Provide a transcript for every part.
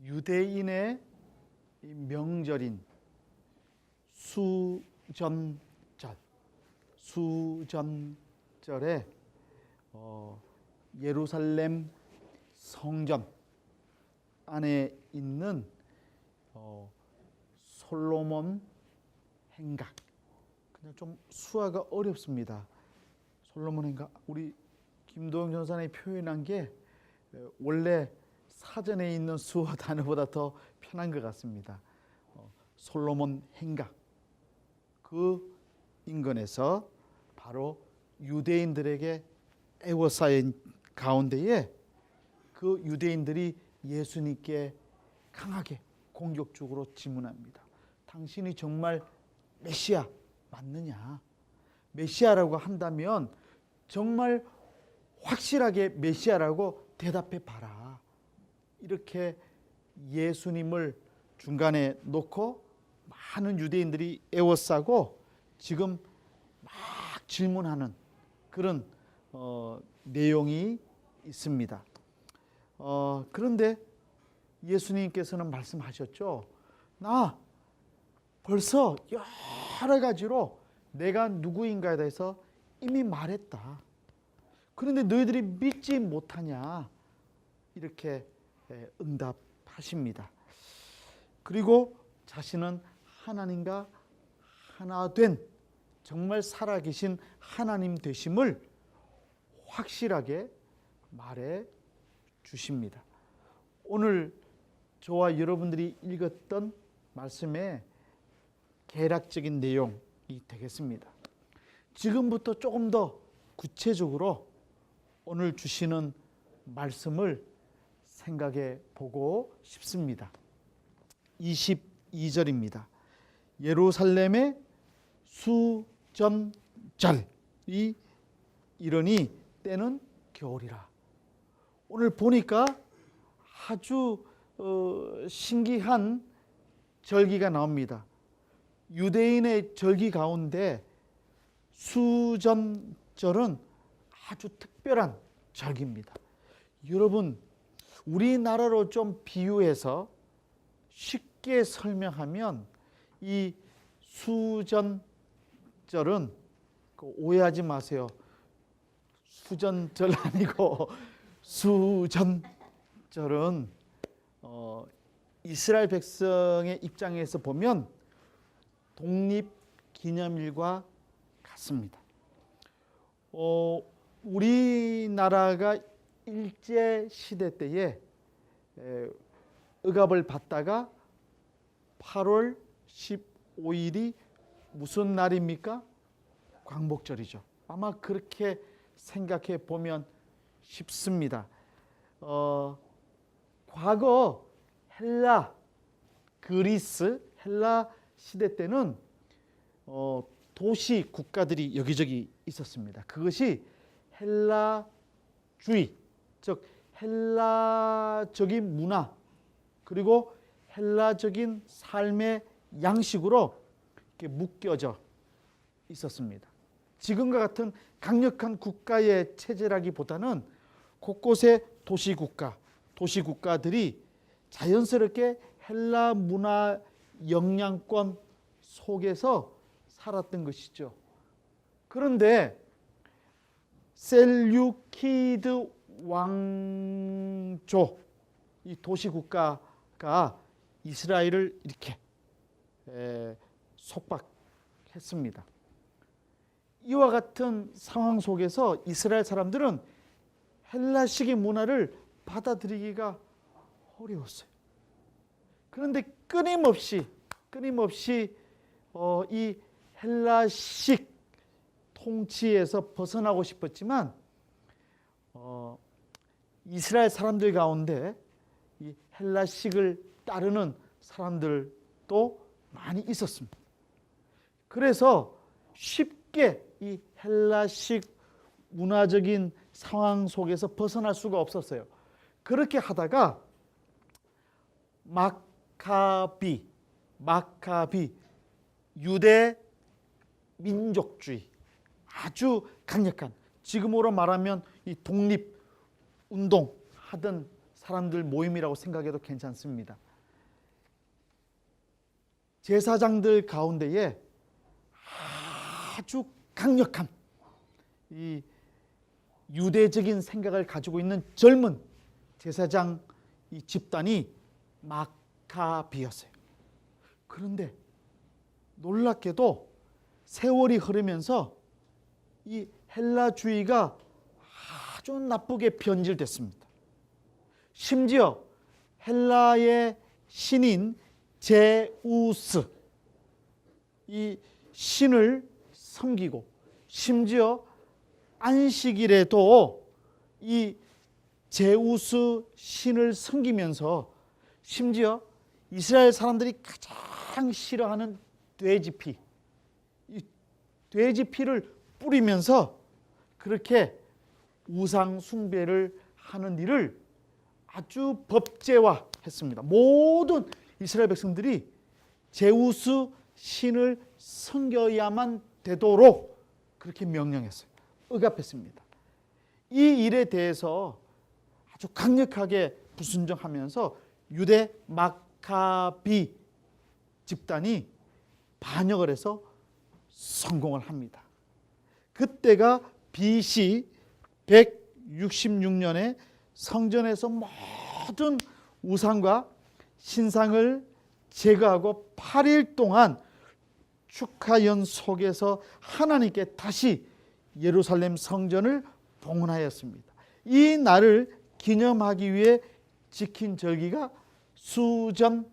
유대인의 명절인 수전절에 예루살렘 성전 안에 있는 솔로몬 행각, 그냥 좀 수화가 어렵습니다. 솔로몬 행각, 우리 김도영 전사님이 표현한 게 원래 사전에 있는 수어 단어보다 더 편한 것 같습니다. 솔로몬 행각, 그 인근에서 바로 유대인들에게 애워싸인 가운데에 그 유대인들이 예수님께 강하게 공격적으로 질문합니다. 당신이 정말 메시아 맞느냐? 메시아라고 한다면 정말 확실하게 메시아라고 대답해 봐라. 이렇게 예수님을 중간에 놓고 많은 유대인들이 애워싸고 지금 막 질문하는 그런 내용이 있습니다. 그런데 예수님께서는 말씀하셨죠. 나 벌써 여러 가지로 내가 누구인가에 대해서 이미 말했다. 그런데 너희들이 믿지 못하냐? 이렇게 응답하십니다. 그리고 자신은 하나님과 하나 된 정말 살아계신 하나님 되심을 확실하게 말해 주십니다. 오늘 저와 여러분들이 읽었던 말씀의 개략적인 내용이 되겠습니다. 지금부터 조금 더 구체적으로 오늘 주시는 말씀을 생각해 보고 싶습니다. 22절입니다. 예루살렘의 수전절이 이르니 때는 겨울이라. 오늘 보니까 아주 신기한 절기가 나옵니다. 유대인의 절기 가운데 수전절은 아주 특별한 절기입니다. 여러분, 우리나라로 좀 비유해서 쉽게 설명하면 이 수전절은, 오해하지 마세요. 수전절 아니고 수전절은 이스라엘 백성의 입장에서 보면 독립기념일과 같습니다. 우리나라가 일제시대 때에 억압을 받다가 8월 15일이 무슨 날입니까? 광복절이죠. 아마 그렇게 생각해 보면 쉽습니다. 과거 헬라, 그리스, 헬라 시대 때는 도시 국가들이 여기저기 있었습니다. 그것이 헬라주의, 즉 헬라적인 문화 그리고 헬라적인 삶의 양식으로 이렇게 묶여져 있었습니다. 지금과 같은 강력한 국가의 체제라기보다는 곳곳에 도시국가들이 자연스럽게 헬라 문화 영향권 속에서 살았던 것이죠. 그런데 셀류키드 왕조, 이 도시국가가 이스라엘을 이렇게 속박했습니다. 이와 같은 상황 속에서 이스라엘 사람들은 헬라식의 문화를 받아들이기가 어려웠어요. 그런데 끊임없이 이 헬라식 통치에서 벗어나고 싶었지만 이스라엘 사람들 가운데 이 헬라식을 따르는 사람들도 많이 있었습니다. 그래서 쉽게 이 헬라식 문화적인 상황 속에서 벗어날 수가 없었어요. 그렇게 하다가 마카비 유대 민족주의, 아주 강력한, 지금으로 말하면 이 독립 운동 하던 사람들 모임이라고 생각해도 괜찮습니다. 제사장들 가운데에 아주 강력한 이 유대적인 생각을 가지고 있는 젊은 제사장 이 집단이 마카비였어요. 그런데 놀랍게도 세월이 흐르면서 이 헬라주의가 아주 나쁘게 변질됐습니다. 심지어 헬라의 신인 제우스, 이 신을 섬기고 심지어 안식일에도 이 제우스 신을 섬기면서 심지어 이스라엘 사람들이 가장 싫어하는 돼지피, 이 돼지피를 뿌리면서 그렇게 우상 숭배를 하는 일을 아주 법제화했습니다. 모든 이스라엘 백성들이 제우스 신을 섬겨야만 되도록 그렇게 명령했어요. 억압했습니다. 이 일에 대해서 아주 강력하게 불순종하면서 유대 마카비 집단이 반역을 해서 성공을 합니다. 그때가 BC 166년에 성전에서 모든 우상과 신상을 제거하고 8일 동안 축하연 속에서 하나님께 다시 예루살렘 성전을 봉헌하였습니다. 이 날을 기념하기 위해 지킨 절기가 수전절이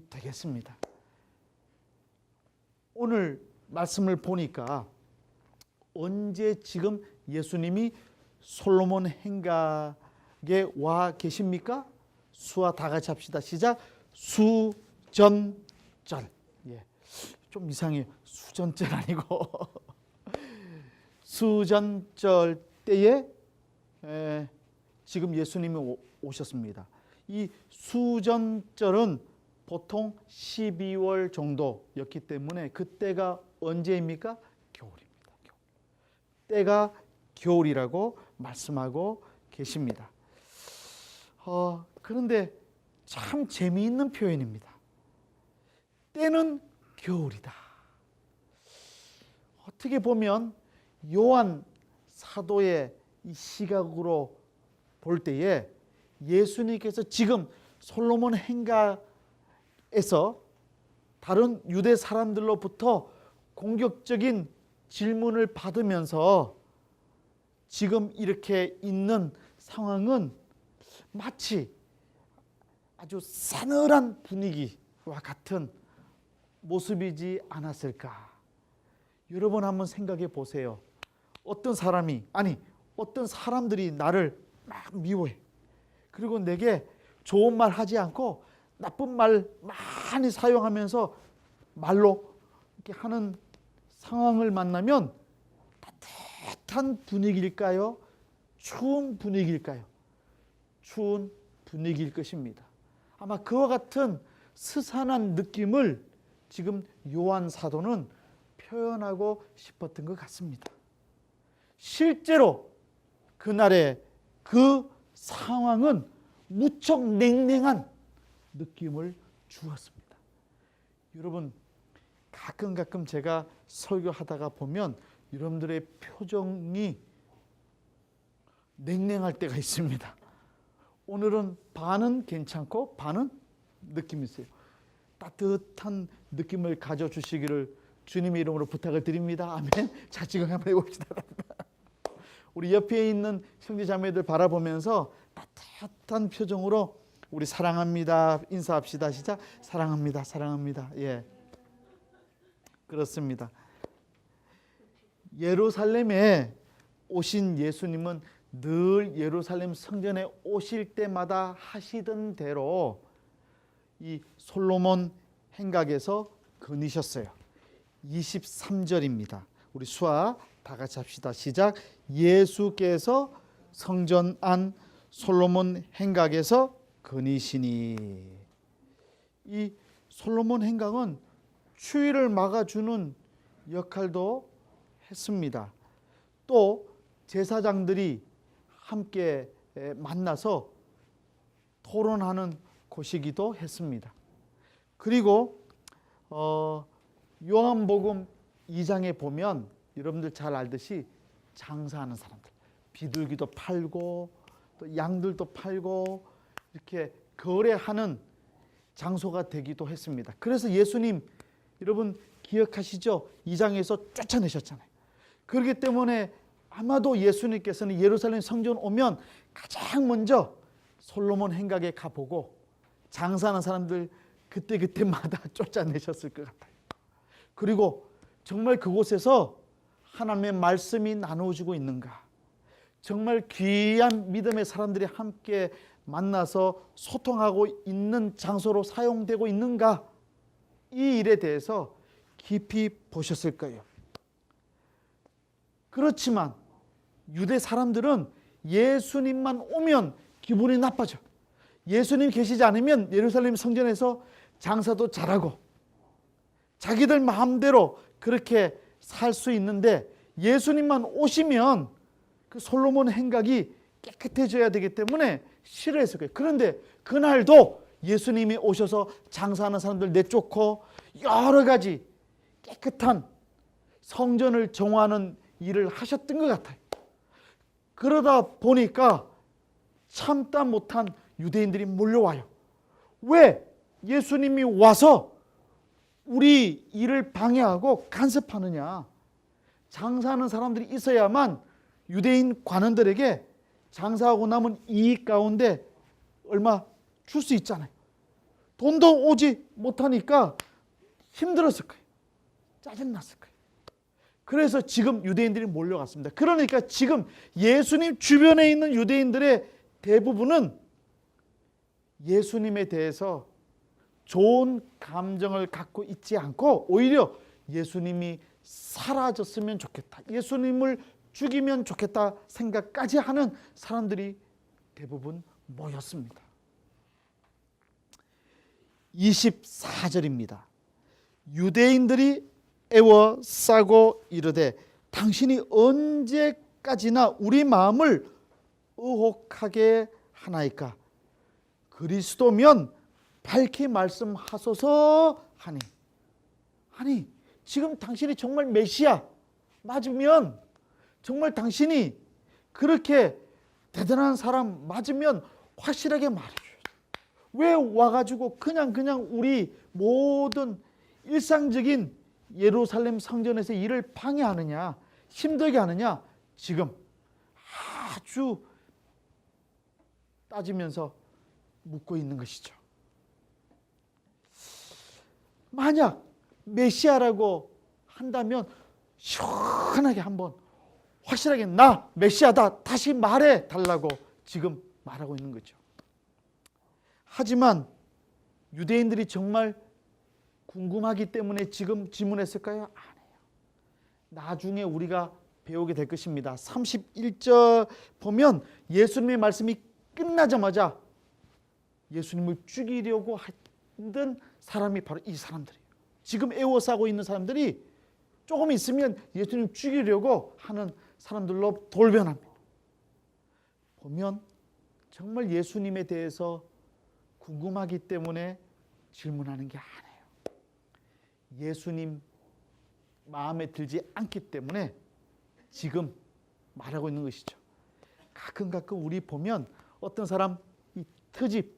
되겠습니다. 오늘 말씀을 보니까 언제 지금 예수님이 솔로몬 행각에 와 계십니까? 수와 다 같이 합시다. 시작. 수전절. 예, 좀 이상해요. 수전절 아니고 수전절 때에 지금 예수님이 오셨습니다. 이 수전절은 보통 12월 정도였기 때문에 그때가 언제입니까? 겨울입니다. 때가 겨울이라고 말씀하고 계십니다. 그런데 참 재미있는 표현입니다. 때는 겨울이다. 어떻게 보면 요한 사도의 이 시각으로 볼 때에 예수님께서 지금 솔로몬 행각에서 다른 유대 사람들로부터 공격적인 질문을 받으면서 지금 이렇게 있는 상황은 마치 아주 싸늘한 분위기와 같은 모습이지 않았을까. 여러분 한번 생각해 보세요. 어떤 사람들이 나를 막 미워해. 그리고 내게 좋은 말 하지 않고 나쁜 말 많이 사용하면서 말로 이렇게 하는 상황을 만나면 따뜻한 분위기일까요? 추운 분위기일까요? 추운 분위기일 것입니다. 아마 그와 같은 스산한 느낌을 지금 요한 사도는 표현하고 싶었던 것 같습니다. 실제로 그날의 그 상황은 무척 냉랭한 느낌을 주었습니다. 여러분, 가끔 제가 설교하다가 보면 여러분들의 표정이 냉랭할 때가 있습니다. 오늘은 반은 괜찮고 반은 느낌이 있어요. 따뜻한 느낌을 가져주시기를 주님의 이름으로 부탁을 드립니다. 아멘. 자, 지금 한번 해봅시다. 우리 옆에 있는 형제자매들 바라보면서 따뜻한 표정으로 우리 사랑합니다 인사합시다. 시작. 사랑합니다. 사랑합니다. 예, 그렇습니다. 예루살렘에 오신 예수님은 늘 예루살렘 성전에 오실 때마다 하시던 대로 이 솔로몬 행각에서 거니셨어요. 23절입니다. 우리 수아 다 같이 합시다. 시작. 예수께서 성전 안 솔로몬 행각에서 거니시니. 이 솔로몬 행각은 추위를 막아주는 역할도 했습니다. 또 제사장들이 함께 만나서 토론하는 곳이기도 했습니다. 그리고 요한복음 2장에 보면 여러분들 잘 알듯이 장사하는 사람들, 비둘기도 팔고 또 양들도 팔고 이렇게 거래하는 장소가 되기도 했습니다. 그래서 예수님 여러분 기억하시죠? 2장에서 쫓아내셨잖아요. 그렇기 때문에 아마도 예수님께서는 예루살렘 성전 오면 가장 먼저 솔로몬 행각에 가보고 장사하는 사람들 그때마다 쫓아내셨을 것 같아요. 그리고 정말 그곳에서 하나님의 말씀이 나누어지고 있는가, 정말 귀한 믿음의 사람들이 함께 만나서 소통하고 있는 장소로 사용되고 있는가, 이 일에 대해서 깊이 보셨을 거예요. 그렇지만 유대 사람들은 예수님만 오면 기분이 나빠져. 예수님 계시지 않으면 예루살렘 성전에서 장사도 잘하고 자기들 마음대로 그렇게 살 수 있는데, 예수님만 오시면 그 솔로몬 행각이 깨끗해져야 되기 때문에 싫어했을 거예요. 그런데 그날도 예수님이 오셔서 장사하는 사람들 내쫓고 여러 가지 깨끗한 성전을 정화하는 일을 하셨던 것 같아요. 그러다 보니까 참다 못한 유대인들이 몰려와요. 왜 예수님이 와서 우리 일을 방해하고 간섭하느냐. 장사하는 사람들이 있어야만 유대인 관원들에게 장사하고 남은 이익 가운데 얼마 줄 수 있잖아요. 돈도 오지 못하니까 힘들었을 거예요. 짜증났을 거예요. 그래서 지금 유대인들이 몰려갔습니다. 그러니까 지금 예수님 주변에 있는 유대인들의 대부분은 예수님에 대해서 좋은 감정을 갖고 있지 않고 오히려 예수님이 사라졌으면 좋겠다, 예수님을 죽이면 좋겠다 생각까지 하는 사람들이 대부분 모였습니다. 24절입니다. 유대인들이 애워싸고 이르되 당신이 언제까지나 우리 마음을 의혹하게 하나이까? 그리스도면 밝히 말씀하소서 하니. 아니, 지금 당신이 정말 메시아 맞으면, 정말 당신이 그렇게 대단한 사람 맞으면 확실하게 말해줘요. 왜 와가지고 그냥 우리 모든 일상적인 예루살렘 성전에서 일을 방해하느냐, 힘들게 하느냐, 지금 아주 따지면서 묻고 있는 것이죠. 만약 메시아라고 한다면 시원하게 한번 확실하게 나 메시아다 다시 말해 달라고 지금 말하고 있는 거죠. 하지만 유대인들이 정말 궁금하기 때문에 지금 질문했을까요? 아니에요. 나중에 우리가 배우게 될 것입니다. 31절 보면 예수님의 말씀이 끝나자마자 예수님을 죽이려고 했던 사람이 바로 이 사람들이에요. 지금 애워싸고 있는 사람들이 조금 있으면 예수님 죽이려고 하는 사람들로 돌변합니다. 보면 정말 예수님에 대해서 궁금하기 때문에 질문하는 게 아니에요. 예수님 마음에 들지 않기 때문에 지금 말하고 있는 것이죠. 가끔 우리 보면 어떤 사람 이 트집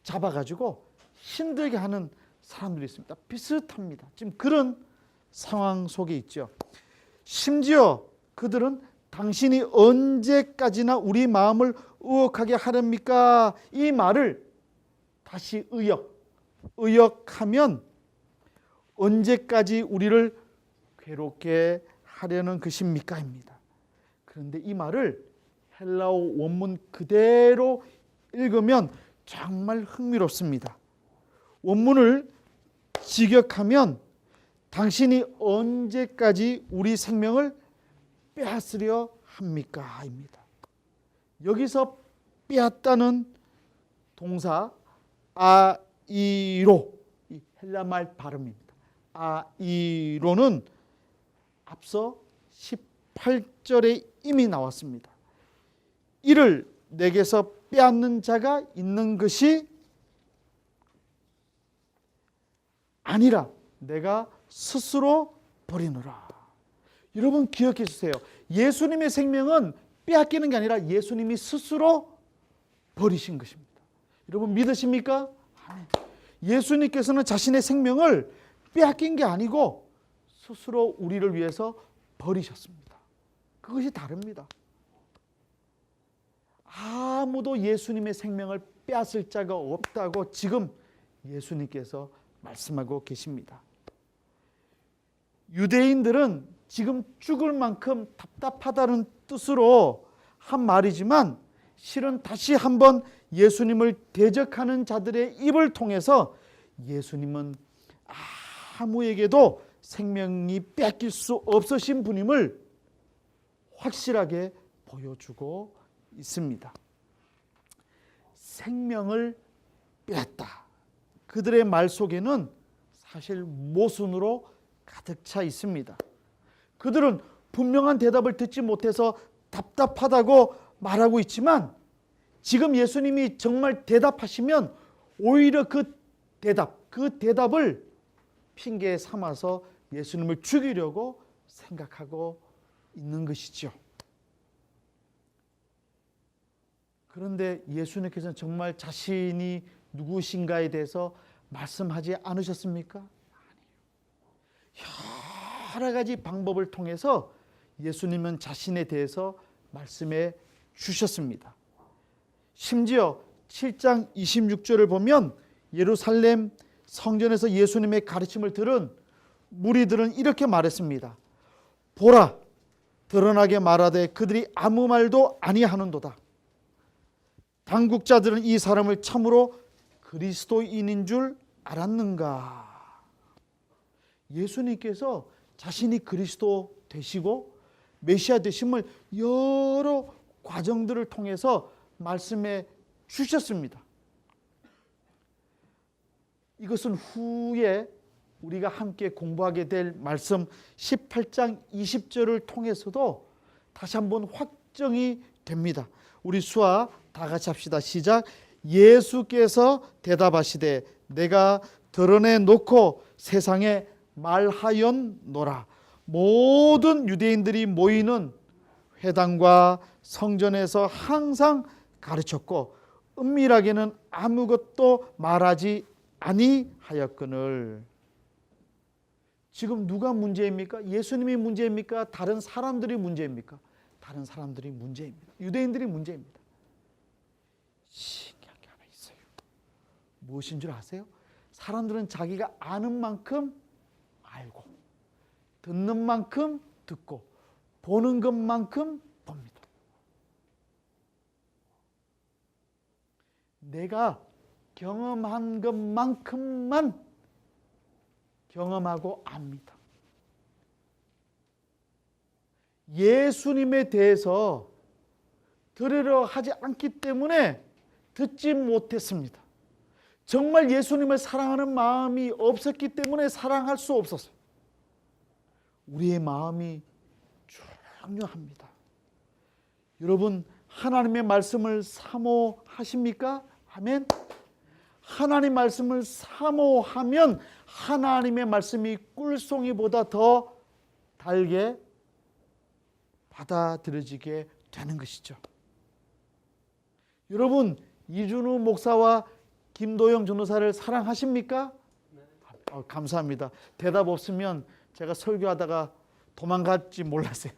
잡아가지고 힘들게 하는 사람들이 있습니다. 비슷합니다. 지금 그런 상황 속에 있죠. 심지어 그들은 당신이 언제까지나 우리 마음을 의혹하게 하렵니까? 이 말을 다시 의역하면 언제까지 우리를 괴롭게 하려는 것입니까? 입니다. 그런데 이 말을 헬라어 원문 그대로 읽으면 정말 흥미롭습니다. 원문을 직역하면 당신이 언제까지 우리 생명을 빼앗으려 합니까? 입니다. 여기서 빼앗다는 동사 아이로, 이 헬라말 발음입니다. 아이로는 앞서 18절에 이미 나왔습니다. 이를 내게서 빼앗는 자가 있는 것이 아니라 내가 스스로 버리노라. 여러분 기억해 주세요. 예수님의 생명은 빼앗기는 게 아니라 예수님이 스스로 버리신 것입니다. 여러분 믿으십니까? 아멘. 예수님께서는 자신의 생명을 빼앗긴 게 아니고 스스로 우리를 위해서 버리셨습니다. 그것이 다릅니다. 아무도 예수님의 생명을 빼앗을 자가 없다고 지금 예수님께서 말씀하고 계십니다. 유대인들은 지금 죽을 만큼 답답하다는 뜻으로 한 말이지만 실은 다시 한번 예수님을 대적하는 자들의 입을 통해서 예수님은 아무에게도 생명이 뺏길 수 없으신 분임을 확실하게 보여주고 있습니다. 생명을 빼앗다. 그들의 말 속에는 사실 모순으로 가득 차 있습니다. 그들은 분명한 대답을 듣지 못해서 답답하다고 말하고 있지만 지금 예수님이 정말 대답하시면 오히려 그 대답을 핑계 삼아서 예수님을 죽이려고 생각하고 있는 것이죠. 그런데 예수님께서는 정말 자신이 누구신가에 대해서 말씀하지 않으셨습니까? 아니요. 여러 가지 방법을 통해서 예수님은 자신에 대해서 말씀해 주셨습니다. 심지어 7장 26절을 보면 예루살렘 성전에서 예수님의 가르침을 들은 무리들은 이렇게 말했습니다. 보라, 드러나게 말하되 그들이 아무 말도 아니하는도다. 당국자들은 이 사람을 참으로 그리스도인인 줄 알았는가? 예수님께서 자신이 그리스도 되시고 메시아 되심을 여러 과정들을 통해서 말씀해 주셨습니다. 이것은 후에 우리가 함께 공부하게 될 말씀 18장 20절을 통해서도 다시 한번 확정이 됩니다. 우리 수아 다 같이 합시다. 시작. 예수께서 대답하시되 내가 드러내놓고 세상에 말하였노라. 모든 유대인들이 모이는 회당과 성전에서 항상 가르쳤고 은밀하게는 아무것도 말하지 아니하였거늘. 지금 누가 문제입니까? 예수님이 문제입니까? 다른 사람들이 문제입니까? 다른 사람들이 문제입니다. 유대인들이 문제입니다. 신기한 게 하나 있어요. 무엇인 줄 아세요? 사람들은 자기가 아는 만큼 알고 듣는 만큼 듣고 보는 것만큼 봅니다. 내가 경험한 것만큼만 경험하고 압니다. 예수님에 대해서 들으려 하지 않기 때문에 듣지 못했습니다. 정말 예수님을 사랑하는 마음이 없었기 때문에 사랑할 수 없었어요. 우리의 마음이 중요합니다. 여러분, 하나님의 말씀을 사모하십니까? 아멘. 하나님 말씀을 사모하면 하나님의 말씀이 꿀송이보다 더 달게 받아들여지게 되는 것이죠. 여러분, 이준우 목사와 김도영 전도사를 사랑하십니까? 감사합니다. 대답 없으면 제가 설교하다가 도망갈지 몰랐어요.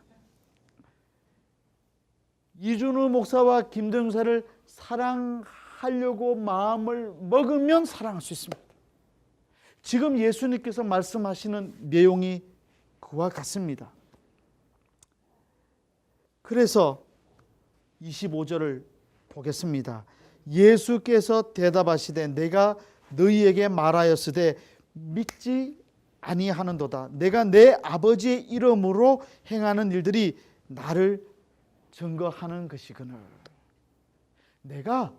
이준우 목사와 김도영 전도사를 사랑하려고 마음을 먹으면 사랑할 수 있습니다. 지금 예수님께서 말씀하시는 내용이 그와 같습니다. 그래서 25절을 보겠습니다. 예수께서 대답하시되 내가 너희에게 말하였으되 믿지 아니하는도다. 내가 내 아버지의 이름으로 행하는 일들이 나를 증거하는 것이거늘. 내가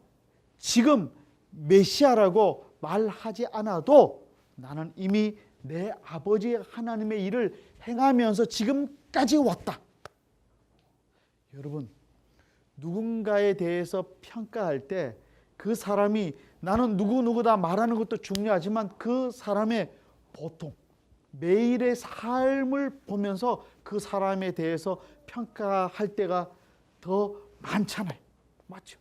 지금 메시아라고 말하지 않아도 나는 이미 내 아버지 하나님의 일을 행하면서 지금까지 왔다. 여러분, 누군가에 대해서 평가할 때 그 사람이 나는 누구누구다 말하는 것도 중요하지만 그 사람의 보통 매일의 삶을 보면서 그 사람에 대해서 평가할 때가 더 많잖아요. 맞죠?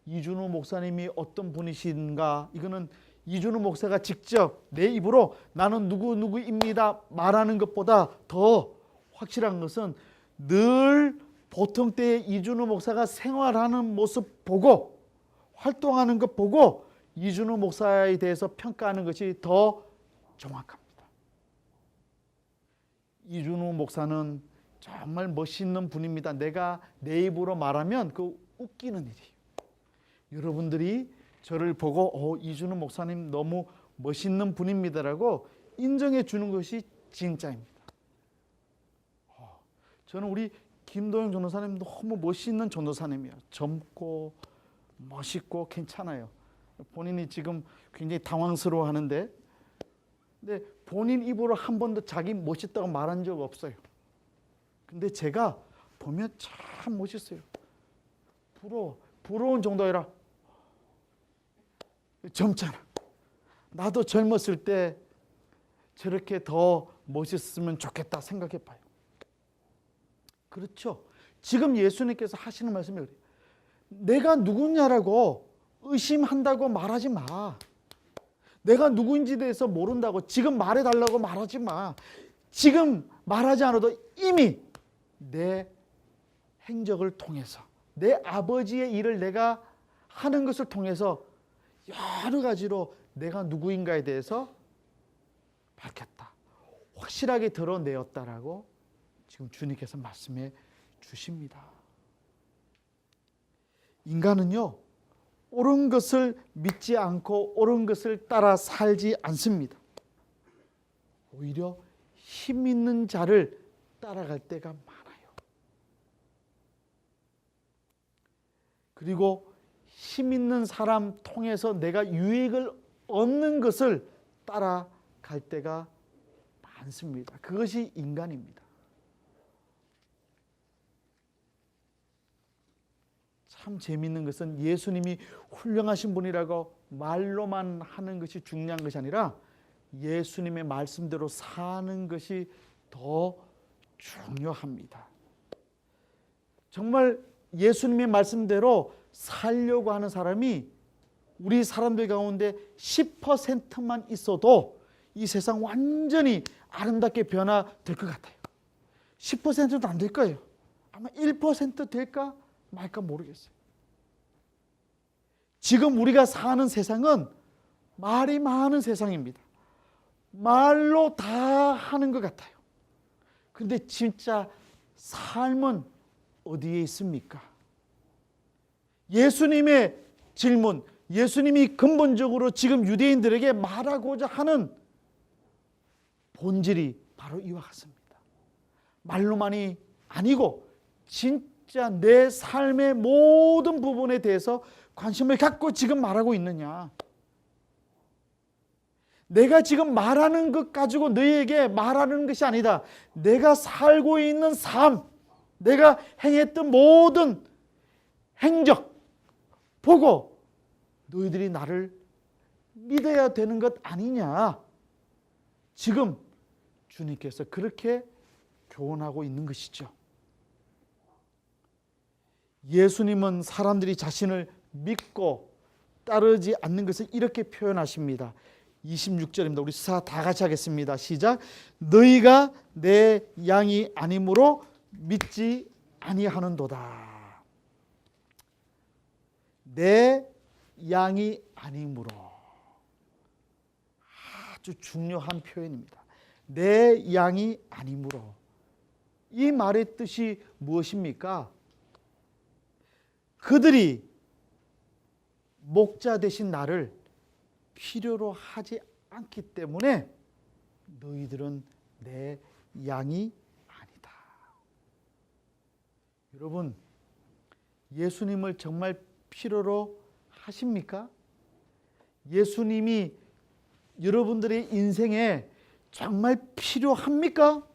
이준우 목사님이 어떤 분이신가? 이거는 이준우 목사가 직접 내 입으로 나는 누구누구입니다 말하는 것보다 더 확실한 것은 늘 보통 때의 이준우 목사가 생활하는 모습 보고 활동하는 것 보고 이준우 목사에 대해서 평가하는 것이 더 정확합니다. 이준우 목사는 정말 멋있는 분입니다. 내가 내 입으로 말하면 그 웃기는 일이에요. 여러분들이 저를 보고 이준우 목사님 너무 멋있는 분입니다라고 인정해 주는 것이 진짜입니다. 저는 우리 김도영 전도사님 너무 멋있는 전도사님이에요. 젊고 멋있고 괜찮아요. 본인이 지금 굉장히 당황스러워 하는데 근데 본인 입으로 한 번도 자기 멋있다고 말한 적 없어요. 근데 제가 보면 참 멋있어요. 부러운 정도 아니라 젊잖아. 나도 젊었을 때 저렇게 더 멋있으면 좋겠다 생각해 봐요. 그렇죠. 지금 예수님께서 하시는 말씀이 그래요. 내가 누구냐라고 의심한다고 말하지 마. 내가 누구인지에 대해서 모른다고 지금 말해달라고 말하지 마. 지금 말하지 않아도 이미 내 행적을 통해서 내 아버지의 일을 내가 하는 것을 통해서 여러 가지로 내가 누구인가에 대해서 밝혔다. 확실하게 드러내었다라고 지금 주님께서 말씀해 주십니다. 인간은요, 옳은 것을 믿지 않고 옳은 것을 따라 살지 않습니다. 오히려 힘 있는 자를 따라갈 때가 많아요. 그리고 힘 있는 사람 통해서 내가 유익을 얻는 것을 따라갈 때가 많습니다. 그것이 인간입니다. 참 재미있는 것은 예수님이 훌륭하신 분이라고 말로만 하는 것이 중요한 것이 아니라 예수님의 말씀대로 사는 것이 더 중요합니다. 정말 예수님의 말씀대로 살려고 하는 사람이 우리 사람들 가운데 10%만 있어도 이 세상 완전히 아름답게 변화될 것 같아요. 10%도 안 될 거예요. 아마 1% 될까 말까 모르겠어요. 지금 우리가 사는 세상은 말이 많은 세상입니다. 말로 다 하는 것 같아요. 그런데 진짜 삶은 어디에 있습니까? 예수님의 질문, 예수님이 근본적으로 지금 유대인들에게 말하고자 하는 본질이 바로 이와 같습니다. 말로만이 아니고 진짜 내 삶의 모든 부분에 대해서 관심을 갖고 지금 말하고 있느냐. 내가 지금 말하는 것 가지고 너희에게 말하는 것이 아니다. 내가 살고 있는 삶, 내가 행했던 모든 행적 보고 너희들이 나를 믿어야 되는 것 아니냐. 지금 주님께서 그렇게 교훈하고 있는 것이죠. 예수님은 사람들이 자신을 믿고 따르지 않는 것을 이렇게 표현하십니다. 26절입니다. 우리 다 같이 하겠습니다. 시작. 너희가 내 양이 아니므로 믿지 아니하는도다. 내 양이 아니므로. 아주 중요한 표현입니다. 내 양이 아니므로. 이 말의 뜻이 무엇입니까? 그들이 목자 되신 나를 필요로 하지 않기 때문에 너희들은 내 양이 아니다. 여러분, 예수님을 정말 필요로 하십니까? 예수님이 여러분들의 인생에 정말 필요합니까?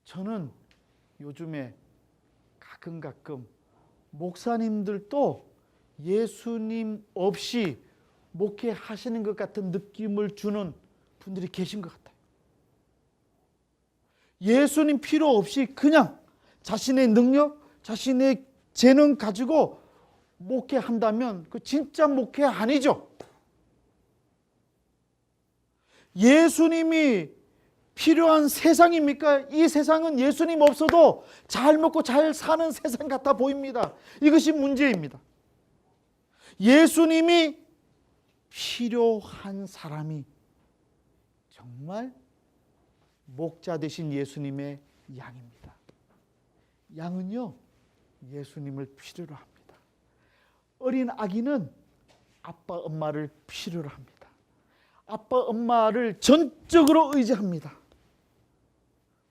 저는 요즘에 가끔 목사님들도 예수님 없이 목회하시는 것 같은 느낌을 주는 분들이 계신 것 같아요. 예수님 필요 없이 그냥 자신의 능력, 자신의 재능 가지고 목회한다면 그 진짜 목회 아니죠. 예수님이 필요한 세상입니까? 이 세상은 예수님 없어도 잘 먹고 잘 사는 세상 같아 보입니다. 이것이 문제입니다. 예수님이 필요한 사람이 정말 목자 되신 예수님의 양입니다. 양은요, 예수님을 필요로 합니다. 어린 아기는 아빠, 엄마를 필요로 합니다. 아빠, 엄마를 전적으로 의지합니다.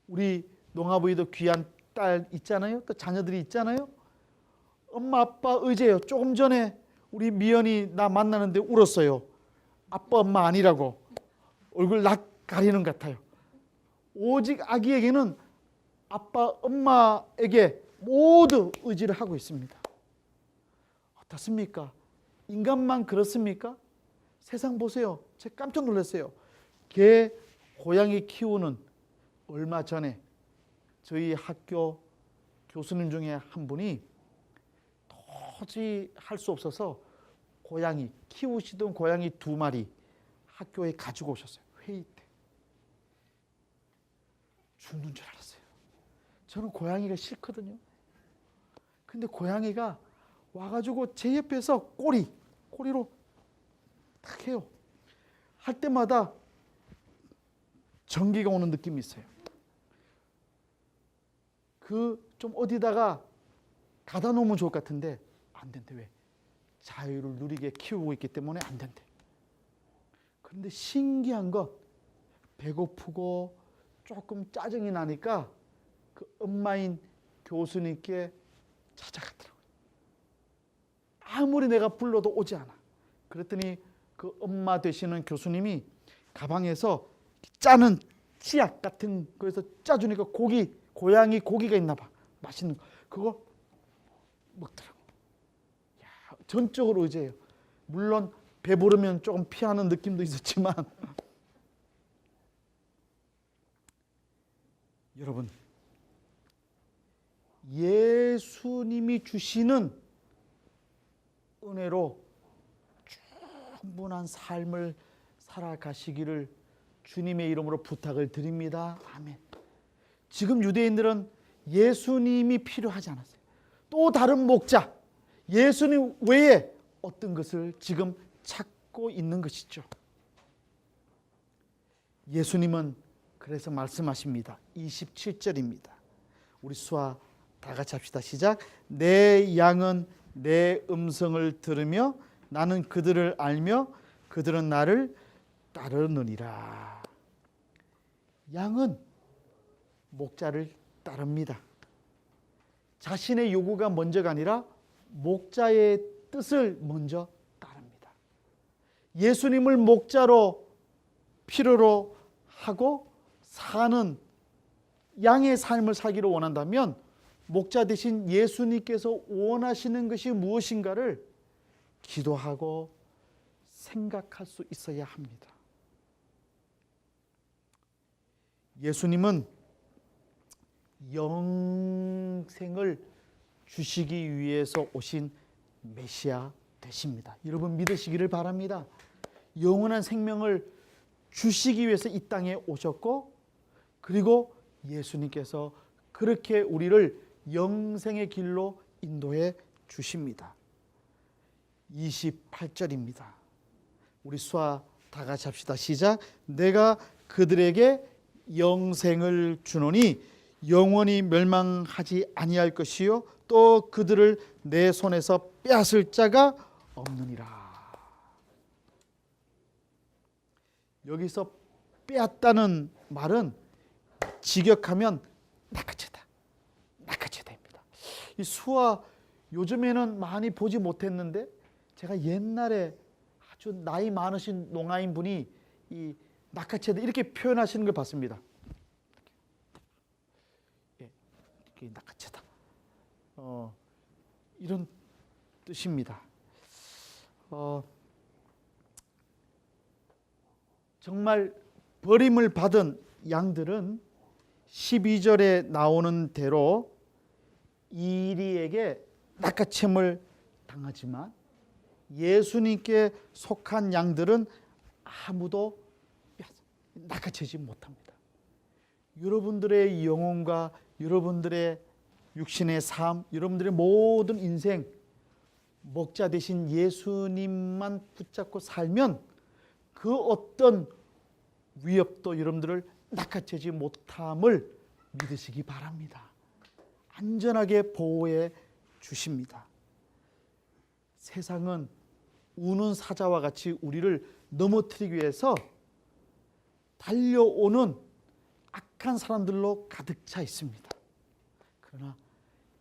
우리 농아부에도 귀한 딸 있잖아요. 또 자녀들이 있잖아요. 엄마, 아빠 의지해요. 조금 전에 우리 미연이 나 만나는데 울었어요. 아빠, 엄마 아니라고. 얼굴 낯 가리는 것 같아요. 오직 아기에게는 아빠, 엄마에게 모두 의지를 하고 있습니다. 어떻습니까? 인간만 그렇습니까? 세상 보세요. 제가 깜짝 놀랐어요. 개, 고양이 키우는 얼마 전에 저희 학교 교수님 중에 한 분이 도저히 할 수 없어서 고양이, 키우시던 고양이 2마리 학교에 가지고 오셨어요. 회의 때. 죽는 줄 알았어요. 저는 고양이가 싫거든요. 근데 고양이가 와가지고 제 옆에서 꼬리로 탁 해요. 할 때마다 전기가 오는 느낌이 있어요. 좀 어디다가 가다 놓으면 좋을 것 같은데 안 된대. 왜? 자유를 누리게 키우고 있기 때문에 안 된대. 그런데 신기한 건 배고프고 조금 짜증이 나니까 그 엄마인 교수님께 찾아갔더라고요. 아무리 내가 불러도 오지 않아. 그랬더니 그 엄마 되시는 교수님이 가방에서 짜는 치약 같은 거에서 짜주니까 고양이 고기가 있나 봐. 맛있는 거. 그거 먹더라고요. 전적으로 의지해요. 물론 배부르면 조금 피하는 느낌도 있었지만 여러분, 예수님이 주시는 은혜로 충분한 삶을 살아가시기를 주님의 이름으로 부탁을 드립니다. 아멘. 지금 유대인들은 예수님이 필요하지 않았어요. 또 다른 목자, 예수님 외에 어떤 것을 지금 찾고 있는 것이죠. 예수님은 그래서 말씀하십니다. 27절입니다. 우리 수아 다 같이 합시다. 시작. 내 양은 내 음성을 들으며 나는 그들을 알며 그들은 나를 따르느니라. 양은 목자를 따릅니다. 자신의 요구가 먼저가 아니라 목자의 뜻을 먼저 따릅니다. 예수님을 목자로 필요로 하고 사는 양의 삶을 살기를 원한다면 목자 대신 예수님께서 원하시는 것이 무엇인가를 기도하고 생각할 수 있어야 합니다. 예수님은 영생을 주시기 위해서 오신 메시아 되십니다. 여러분 믿으시기를 바랍니다. 영원한 생명을 주시기 위해서 이 땅에 오셨고, 그리고 예수님께서 그렇게 우리를 영생의 길로 인도해 주십니다. 28절입니다. 우리 수아 다 같이 합시다. 시작. 내가 그들에게 영생을 주노니 영원히 멸망하지 아니할 것이요 또 그들을 내 손에서 빼앗을 자가 없느니라. 여기서 빼앗다는 말은 직역하면 낚아채다, 낚아채다입니다. 이 수아 요즘에는 많이 보지 못했는데 제가 옛날에 아주 나이 많으신 농아인 분이 이 낚아채다 이렇게 표현하시는 걸 봤습니다. 그게 낚아채다. 이런 뜻입니다. 정말 버림을 받은 양들은 12절에 나오는 대로 이리에게 낚아챔을 당하지만 예수님께 속한 양들은 아무도 낚아채지 못합니다. 여러분들의 영혼과 여러분들의 육신의 삶, 여러분들의 모든 인생, 목자 되신 예수님만 붙잡고 살면 그 어떤 위협도 여러분들을 낚아채지 못함을 믿으시기 바랍니다. 안전하게 보호해 주십니다. 세상은 우는 사자와 같이 우리를 넘어뜨리기 위해서 달려오는 악한 사람들로 가득 차 있습니다. 그러나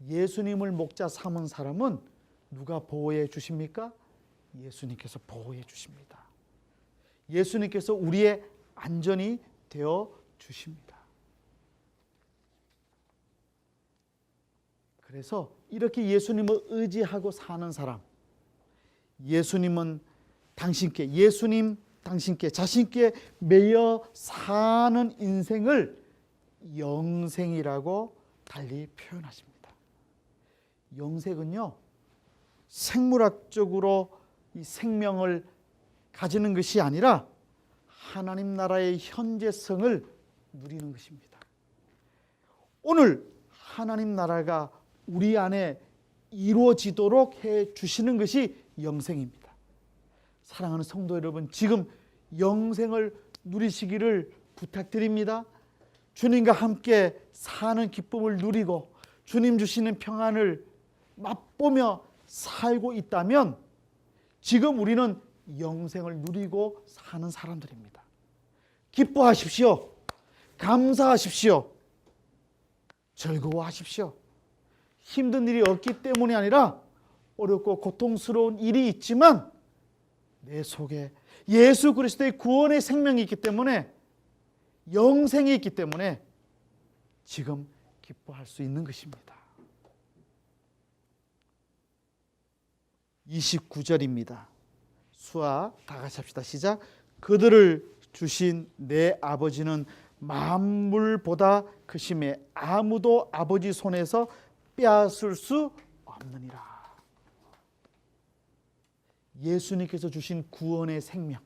예수님을 목자 삼은 사람은 누가 보호해 주십니까? 예수님께서 보호해 주십니다. 예수님께서 우리의 안전이 되어 주십니다. 그래서 이렇게 예수님을 의지하고 사는 사람, 예수님은 당신께, 예수님 당신께, 자신께 매여 사는 인생을 영생이라고 달리 표현하십니다. 영생은요, 생물학적으로 이 생명을 가지는 것이 아니라 하나님 나라의 현재성을 누리는 것입니다. 오늘 하나님 나라가 우리 안에 이루어지도록 해 주시는 것이 영생입니다. 사랑하는 성도 여러분, 지금 영생을 누리시기를 부탁드립니다. 주님과 함께 사는 기쁨을 누리고 주님 주시는 평안을 맛보며 살고 있다면 지금 우리는 영생을 누리고 사는 사람들입니다. 기뻐하십시오. 감사하십시오. 즐거워하십시오. 힘든 일이 없기 때문이 아니라 어렵고 고통스러운 일이 있지만 내 속에 예수 그리스도의 구원의 생명이 있기 때문에, 영생이 있기 때문에 지금 기뻐할 수 있는 것입니다. 29절입니다. 수아 다 같이 합시다. 시작. 그들을 주신 내 아버지는 만물보다 크심에 아무도 아버지 손에서 빼앗을 수 없느니라. 예수님께서 주신 구원의 생명,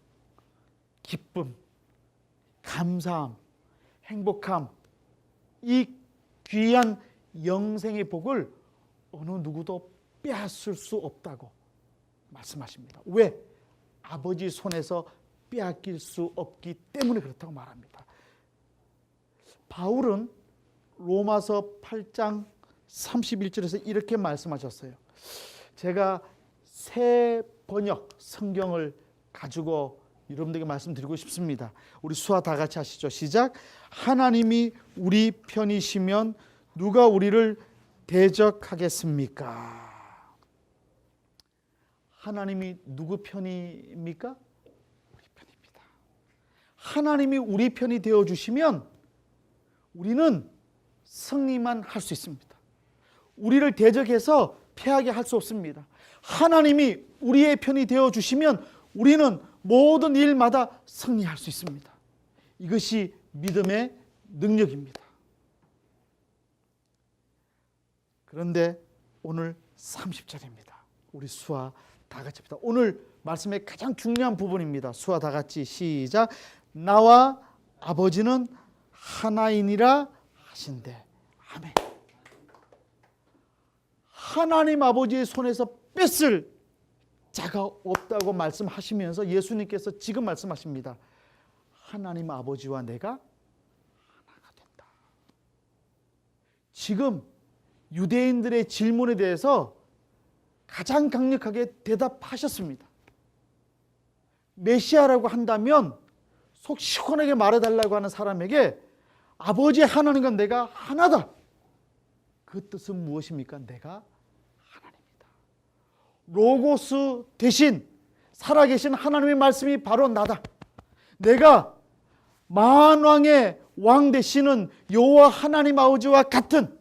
기쁨, 감사함, 행복함, 이 귀한 영생의 복을 어느 누구도 빼앗을 수 없다고 말씀하십니다. 왜? 아버지 손에서 빼앗길 수 없기 때문에 그렇다고 말합니다. 바울은 로마서 8장 31절에서 이렇게 말씀하셨어요. 제가 새 번역 성경을 가지고 여러분들에게 말씀드리고 싶습니다. 우리 수아 다 같이 하시죠. 시작. 하나님이 우리 편이시면 누가 우리를 대적하겠습니까? 하나님이 누구 편입니까? 우리 편입니다. 하나님이 우리 편이 되어주시면 우리는 승리만 할 수 있습니다. 우리를 대적해서 패하게 할 수 없습니다. 하나님이 우리의 편이 되어주시면 우리는 모든 일마다 승리할 수 있습니다. 이것이 믿음의 능력입니다. 그런데 오늘 30절입니다. 우리 수아 다 같이 합시다. 오늘 말씀의 가장 중요한 부분입니다. 수아 다 같이 시작. 나와 아버지는 하나이니라 하신대. 아멘. 하나님 아버지의 손에서 뺏을 자가 없다고 말씀하시면서 예수님께서 지금 말씀하십니다. 하나님 아버지와 내가 하나가 된다. 지금 유대인들의 질문에 대해서 가장 강력하게 대답하셨습니다. 메시아라고 한다면 속 시원하게 말해달라고 하는 사람에게 아버지 하나님과 내가 하나다. 그 뜻은 무엇입니까? 내가 하나님이다. 로고스 대신 살아계신 하나님의 말씀이 바로 나다. 내가 만왕의 왕 되시는 여호와 하나님 아버지와 같은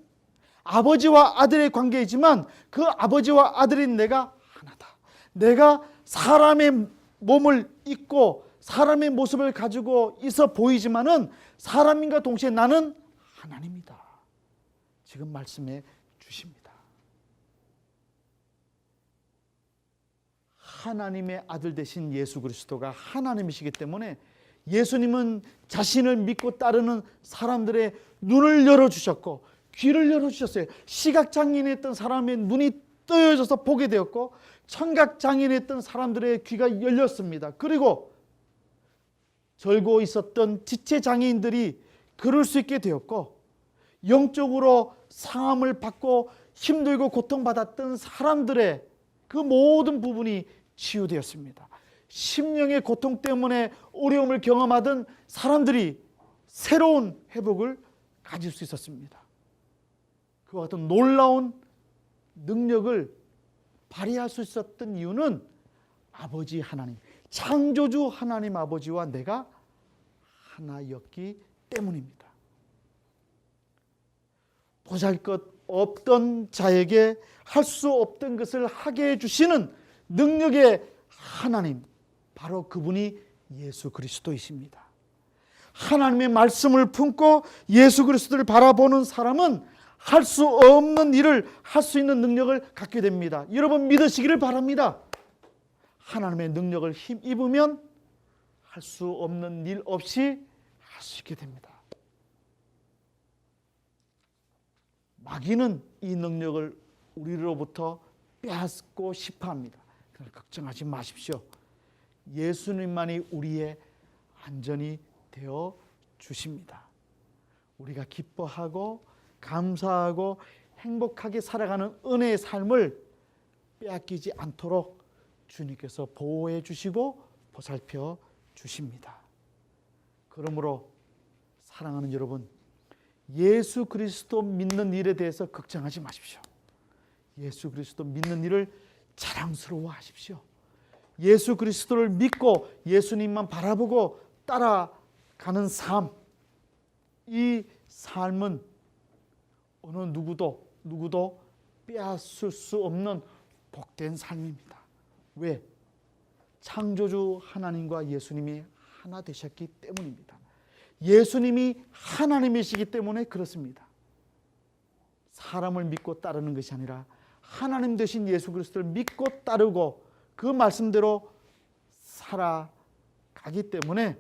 아버지와 아들의 관계이지만 그 아버지와 아들인 내가 하나다. 내가 사람의 몸을 입고 사람의 모습을 가지고 있어 보이지만은 사람인가 동시에 나는 하나님이다. 지금 말씀해 주십니다. 하나님의 아들 되신 예수 그리스도가 하나님이시기 때문에 예수님은 자신을 믿고 따르는 사람들의 눈을 열어주셨고 귀를 열어주셨어요. 시각장애인이었던 사람의 눈이 뜨여져서 보게 되었고 청각장애인이었던 사람들의 귀가 열렸습니다. 그리고 절고 있었던 지체장애인들이 걸을 수 있게 되었고 영적으로 상함을 받고 힘들고 고통받았던 사람들의 그 모든 부분이 치유되었습니다. 심령의 고통 때문에 어려움을 경험하던 사람들이 새로운 회복을 가질 수 있었습니다. 그와 같은 놀라운 능력을 발휘할 수 있었던 이유는 아버지 하나님, 창조주 하나님 아버지와 내가 하나였기 때문입니다. 보잘것 없던 자에게 할 수 없던 것을 하게 해주시는 능력의 하나님, 바로 그분이 예수 그리스도이십니다. 하나님의 말씀을 품고 예수 그리스도를 바라보는 사람은 할 수 없는 일을 할 수 있는 능력을 갖게 됩니다. 여러분 믿으시기를 바랍니다. 하나님의 능력을 힘입으면 할 수 없는 일 없이 할 수 있게 됩니다. 마귀는 이 능력을 우리로부터 빼앗고 싶어 합니다. 그러나 걱정하지 마십시오. 예수님만이 우리의 안전이 되어 주십니다. 우리가 기뻐하고 감사하고 행복하게 살아가는 은혜의 삶을 빼앗기지 않도록 주님께서 보호해 주시고 보살펴 주십니다. 그러므로 사랑하는 여러분, 예수 그리스도 믿는 일에 대해서 걱정하지 마십시오. 예수 그리스도 믿는 일을 자랑스러워하십시오. 예수 그리스도를 믿고 예수님만 바라보고 따라가는 삶, 이 삶은 어느 누구도 빼앗을 수 없는 복된 삶입니다. 왜? 창조주 하나님과 예수님이 하나 되셨기 때문입니다. 예수님이 하나님이시기 때문에 그렇습니다. 사람을 믿고 따르는 것이 아니라 하나님 되신 예수 그리스도를 믿고 따르고 그 말씀대로 살아가기 때문에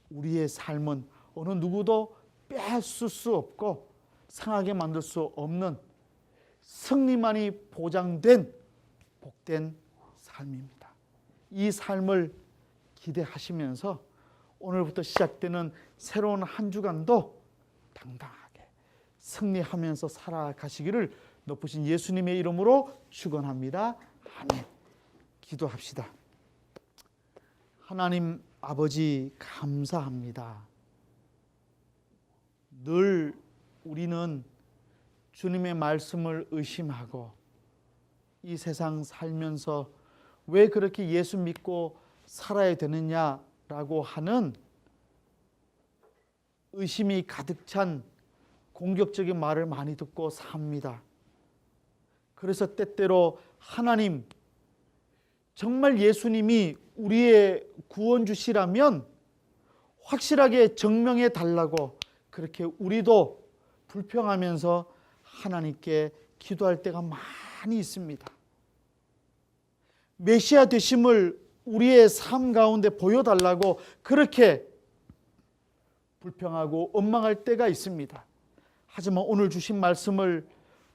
우리의 삶은 어느 누구도 빼앗을 수 없고 상하게 만들 수 없는 승리만이 보장된 복된 삶입니다. 이 삶을 기대하시면서 오늘부터 시작되는 새로운 한 주간도 당당하게 승리하면서 살아가시기를 높으신 예수님의 이름으로 축원합니다. 아멘. 기도합시다. 하나님 아버지 감사합니다. 늘 우리는 주님의 말씀을 의심하고 이 세상 살면서 왜 그렇게 예수 믿고 살아야 되느냐라고 하는 의심이 가득 찬 공격적인 말을 많이 듣고 삽니다. 그래서 때때로 하나님, 정말 예수님이 우리의 구원주시라면 확실하게 증명해 달라고 그렇게 우리도 불평하면서 하나님께 기도할 때가 많이 있습니다. 메시아 되심을 우리의 삶 가운데 보여달라고 그렇게 불평하고 원망할 때가 있습니다. 하지만 오늘 주신 말씀을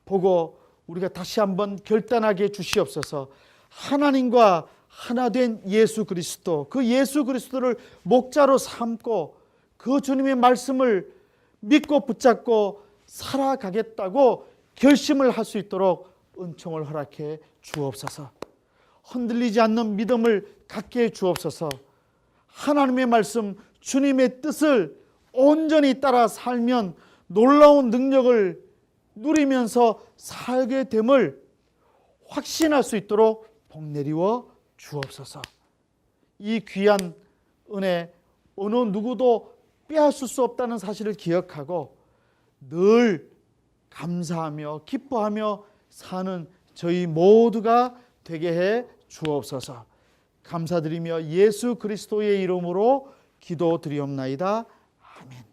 보고 우리가 다시 한번 결단하게 주시옵소서. 하나님과 하나 된 예수 그리스도, 그 예수 그리스도를 목자로 삼고 그 주님의 말씀을 믿고 붙잡고 살아가겠다고 결심을 할 수 있도록 은총을 허락해 주옵소서. 흔들리지 않는 믿음을 갖게 해 주옵소서. 하나님의 말씀, 주님의 뜻을 온전히 따라 살면 놀라운 능력을 누리면서 살게 됨을 확신할 수 있도록 복 내리워 주옵소서. 이 귀한 은혜 어느 누구도 빼앗을 수 없다는 사실을 기억하고 늘 감사하며 기뻐하며 사는 저희 모두가 되게 해 주옵소서. 감사드리며 예수 그리스도의 이름으로 기도드리옵나이다. 아멘.